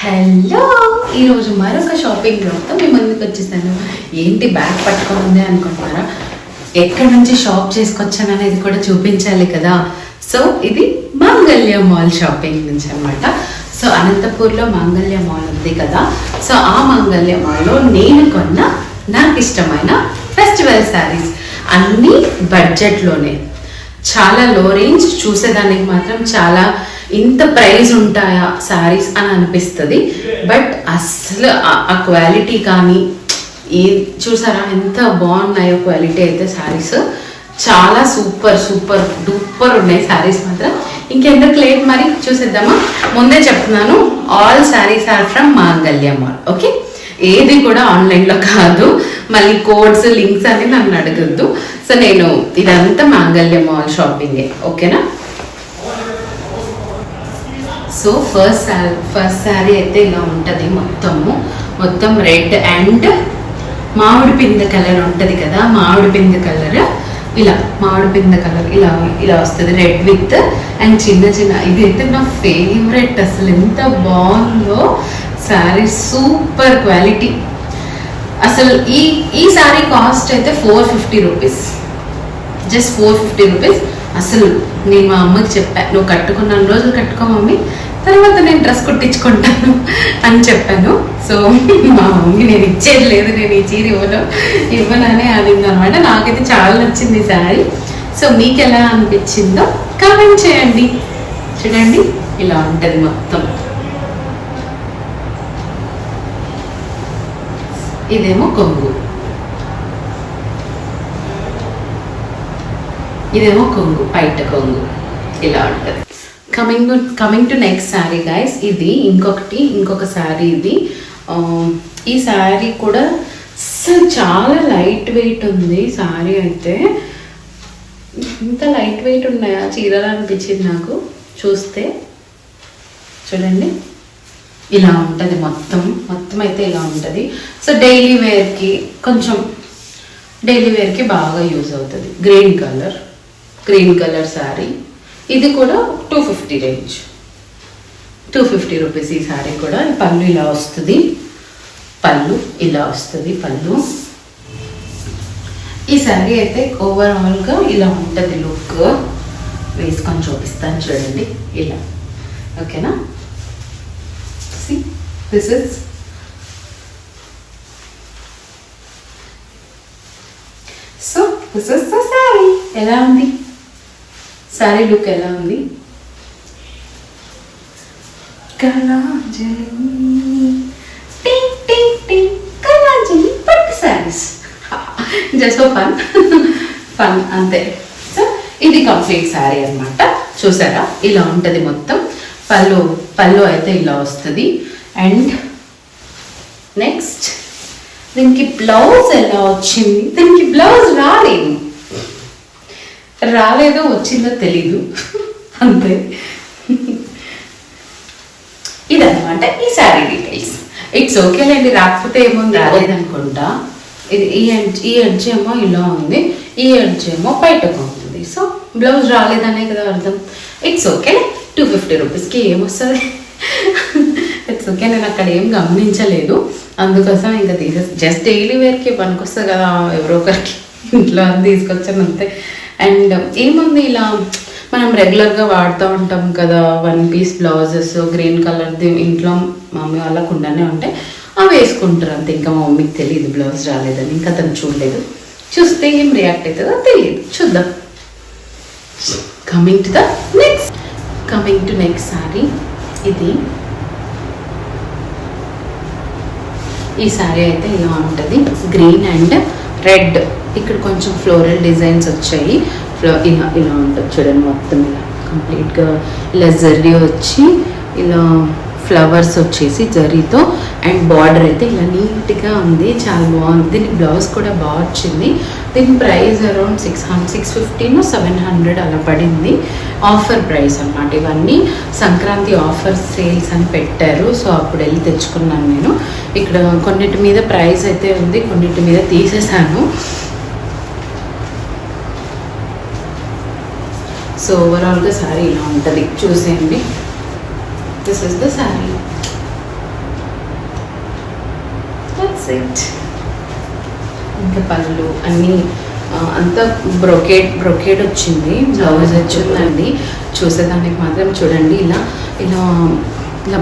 Hello, ఈరోజు మరొక shopping బ్లాగ్తో మీ ముందుకు వచ్చేసాను. ఏంటి బ్యాగ్ పట్టుకుంది అనుకుంటున్నారా? ఎక్కడి నుంచి షాప్ చేసుకొచ్చాను అనేది కూడా చూపించాలి కదా. సో ఇది మాంగళ్య మాల్ షాపింగ్ నుంచి అనమాట. సో అనంతపూర్లో మాంగళ్య మాల్ ఉంది కదా. సో ఆ మాంగళ్య మాల్లో నేను కొన్న నాకు ఇష్టమైన ఫెస్టివల్ శారీస్ అన్నీ బడ్జెట్లోనే, చాలా లో రేంజ్. చూసేదానికి మాత్రం చాలా ఇంత ప్రైస్ ఉంటాయా శారీస్ అని అనిపిస్తుంది. బట్ అసలు ఆ క్వాలిటీ కానీ చూసారా ఎంత బాగున్నాయో క్వాలిటీ అయితే శారీస్ చాలా సూపర్ సూపర్ డూపర్ ఉన్నాయి శారీస్ మాత్రం. ఇంకెందుకు లేట్, మరి చూసేద్దామా? ముందే చెప్తున్నాను, ఆల్ శారీస్ ఆర్ ఫ్రమ్ మాంగళ్య మాల్. ఓకే, ఏది కూడా ఆన్లైన్లో కాదు. మళ్ళీ కోడ్స్ లింక్స్ అని నన్ను అడగద్దు. సో నేను ఇదంతా మాంగళ్య మాల్ షాపింగే. ఓకేనా? సో ఫస్ట్ శారీ అయితే ఇలా ఉంటుంది. మొత్తం రెడ్ అండ్ మామిడి పిందె కలర్ ఉంటుంది కదా. మామిడి పిందె కలర్ ఇలా ఇలా వస్తుంది, రెడ్ విత్ అండ్ చిన్న ఇది అయితే నా ఫేవరెట్. అసలు ఎంత బాగుందో శారీ, సూపర్ క్వాలిటీ. అసలు ఈ శారీ కాస్ట్ అయితే 450 రూపీస్, జస్ట్ 450 రూపీస్. అసలు నేను మా అమ్మకి చెప్పాను, నువ్వు కట్టుకున్న రోజులు కట్టుకో మమ్మీ, తర్వాత నేను డ్రెస్ కుట్టించుకుంటాను అని చెప్పాను. సో మా మమ్మీ నేను ఇచ్చేది లేదు, నేను ఈ చీర ఇవ్వననే అనింది అనమాట. నాకైతే చాలా నచ్చింది ఈ శారీ. సో మీకు ఎలా అనిపించిందో కామెంట్ చేయండి. చూడండి ఇలా ఉంటుంది మొత్తం. ఇదేమో కొంగు, ఇదేమో కొంగు, పైట కొంగు ఇలా ఉంటుంది. Coming to next sari guys. ఇది ఇంకొక శారీ. ఇది ఈ శారీ కూడా అసలు చాలా లైట్ వెయిట్ ఉంది శారీ అయితే. ఇంత లైట్ వెయిట్ ఉన్నాయా చీరలు అనిపించింది నాకు చూస్తే. చూడండి ఇలా ఉంటుంది మొత్తం అయితే ఇలా ఉంటుంది. సో డైలీ వేర్కి బాగా యూజ్ అవుతుంది. Green colour sari. ఇది కూడా 250 రేంజ్, 250 రూపీస్ ఈ శారీ కూడా. పళ్ళు ఇలా వస్తుంది, పళ్ళు. ఈ శారీ అయితే ఓవరాల్గా ఇలా ఉంటుంది లుక్. వేసుకొని చూపిస్తాను చూడండి ఇలా. ఓకేనా? This is the sari. ఎలా ఉంది శారీ లుక్? ఎలా ఉంది? కళాంజలి పట్టు శారీస్, జస్ట్ ఫన్ అంతే. సో ఇది కంప్లీట్ శారీ అనమాట. చూసారా ఇలా ఉంటుంది మొత్తం. పళ్ళు అయితే ఇలా వస్తుంది. అండ్ నెక్స్ట్ దీనికి బ్లౌజ్ ఎలా వచ్చింది? దీనికి బ్లౌజ్ రాలేదు, వచ్చిందో తెలీదు అంతే. ఇదన్నమాట ఈ శారీ డీటెయిల్స్. ఇట్స్ ఓకే లేండి, రాకపోతే ఏముంది, రాలేదనుకుంటా. ఇది ఈ ఎడ్జ్ ఏమో ఇలా ఉంది, ఈ ఎడ్జ్ ఏమో బయటకు ఉంటుంది. సో బ్లౌజ్ రాలేదనే కదా అర్థం. ఇట్స్ ఓకే, 250 రూపీస్కి ఏమొస్తుంది. It's okay. నేను అక్కడ ఏం గమనించలేదు, అందుకోసం ఇంకా జస్ట్ డైలీ వేర్కి పనికొస్తుంది కదా, ఎవరో ఒకరికి ఇంట్లో తీసుకొచ్చాను అంతే. అండ్ ఏముంది, ఇలా మనం రెగ్యులర్గా వాడుతూ ఉంటాం కదా 1 పీస్ బ్లౌజెస్ గ్రీన్ కలర్ది, ఇంట్లో మమ్మీ వాళ్ళకు ఉండనే ఉంటాయి, అవి వేసుకుంటారు అంతే. ఇంకా మా మమ్మీకి తెలియదు బ్లౌజ్ రాలేదని, ఇంకా తను చూడలేదు. చూస్తే ఏం రియాక్ట్ అవుతుందో తెలియదు, చూద్దాం. Coming to next sari. ఈ శారీ అయితే ఇలా ఉంటుంది, గ్రీన్ అండ్ రెడ్. ఇక్కడ కొంచెం ఫ్లోరల్ డిజైన్స్ వచ్చాయి. ఇలా ఉంటుంది చూడండి, మొత్తం ఇలా కంప్లీట్గా ఇలా జరీ వచ్చి, ఇలా ఫ్లవర్స్ వచ్చేసి జరీతో, అండ్ బార్డర్ అయితే ఇలా నీట్గా ఉంది, చాలా బాగుంది. దీనికి బ్లౌజ్ కూడా బాగా వచ్చింది. దీని ప్రైస్ అరౌండ్ 650 700 అలా పడింది. ఆఫర్ ప్రైస్ అన్నమాట. ఇవన్నీ సంక్రాంతి ఆఫర్ సేల్స్ అని పెట్టారు. సో అప్పుడు వెళ్ళి తెచ్చుకున్నాను నేను. ఇక్కడ కొన్నిటి మీద ప్రైస్ అయితే ఉంది, కొన్నిటి మీద తీసేసాను. సో ఓవరాల్గా శారీ ఇలా ఉంటుంది, చూసేయండి. This is the sari. It. ఇంకా పళ్ళు అన్నీ అంతా బ్రొకేడ్ వచ్చింది, బ్లౌజ్ వచ్చిందండి. చూసేదానికి మాత్రం చూడండి, ఇలా ఇలా ఇలా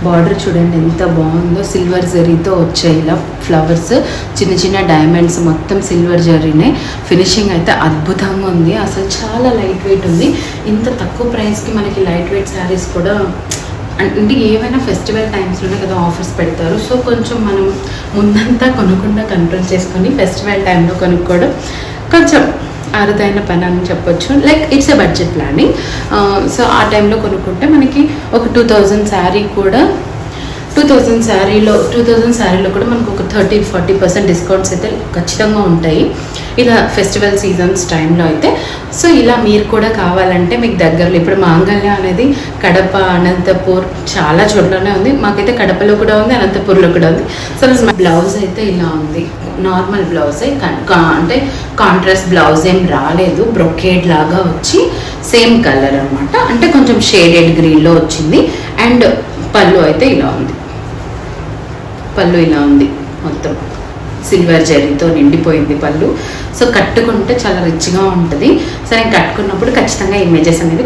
బార్డర్ చూడండి ఎంత బాగుందో. సిల్వర్ జరీతో వచ్చాయి ఇలా ఫ్లవర్స్, చిన్న చిన్న డైమండ్స్, మొత్తం సిల్వర్ జరీనే. ఫినిషింగ్ అయితే అద్భుతంగా ఉంది, అసలు చాలా లైట్ వెయిట్ ఉంది. ఇంత తక్కువ ప్రైస్కి మనకి లైట్ వెయిట్ శారీస్ కూడా అంటే ఏవైనా ఫెస్టివల్ టైమ్స్లోనే కదా ఆఫర్స్ పెడతారు. సో కొంచెం మనం ముందంతా కొనకుండా కంట్రోల్ చేసుకొని ఫెస్టివల్ టైంలో కొనుక్కోవడం కొంచెం అరుదైన పని అని చెప్పొచ్చు. Like it's a budget planning. So ఆ టైంలో కొనుక్కుంటే మనకి ఒక 2000 శారీ కూడా 2000 శారీలో కూడా మనకు ఒక 30-40% డిస్కౌంట్స్ అయితే ఖచ్చితంగా ఉంటాయి ఇలా ఫెస్టివల్ సీజన్స్ టైంలో అయితే. సో ఇలా మీరు కూడా కావాలంటే మీకు దగ్గరలో, ఇప్పుడు మాంగళ్య అనేది కడప, అనంతపూర్ చాలా చోట్లనే ఉంది. మాకైతే కడపలో కూడా ఉంది, అనంతపూర్లో కూడా ఉంది. సో బ్లౌజ్ అయితే ఇలా ఉంది, నార్మల్ బ్లౌజే, అంటే కాంట్రాస్ట్ బ్లౌజ్ ఏం రాలేదు, బ్రొకేడ్ లాగా వచ్చి సేమ్ కలర్ అనమాట. అంటే కొంచెం షేడెడ్ గ్రీన్లో వచ్చింది. అండ్ పళ్ళు అయితే ఇలా ఉంది, పళ్ళు ఇలా ఉంది, మొత్తం సిల్వర్ జరీతో నిండిపోయింది పళ్ళు. సో కట్టుకుంటే చాలా రిచ్గా ఉంటుంది. సో నేను కట్టుకున్నప్పుడు ఖచ్చితంగా ఇమేజెస్ అనేది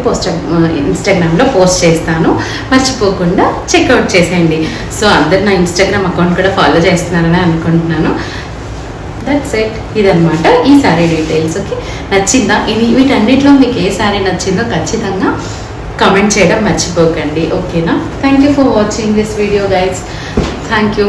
ఇన్స్టాగ్రామ్లో పోస్ట్ చేస్తాను, మర్చిపోకుండా చెక్అవుట్ చేసేయండి. సో అందరు నా ఇన్స్టాగ్రామ్ అకౌంట్ కూడా ఫాలో చేస్తున్నారని అనుకుంటున్నాను. దట్స్ ఇట్, ఇదనమాట ఈ శారీ డీటెయిల్స్. ఓకే, నచ్చిందా? వీటన్నిటిలో మీకు ఏ శారీ నచ్చిందో ఖచ్చితంగా కామెంట్ చేయడం మర్చిపోకండి. ఓకేనా? Thank you for watching this video guys. Thank you.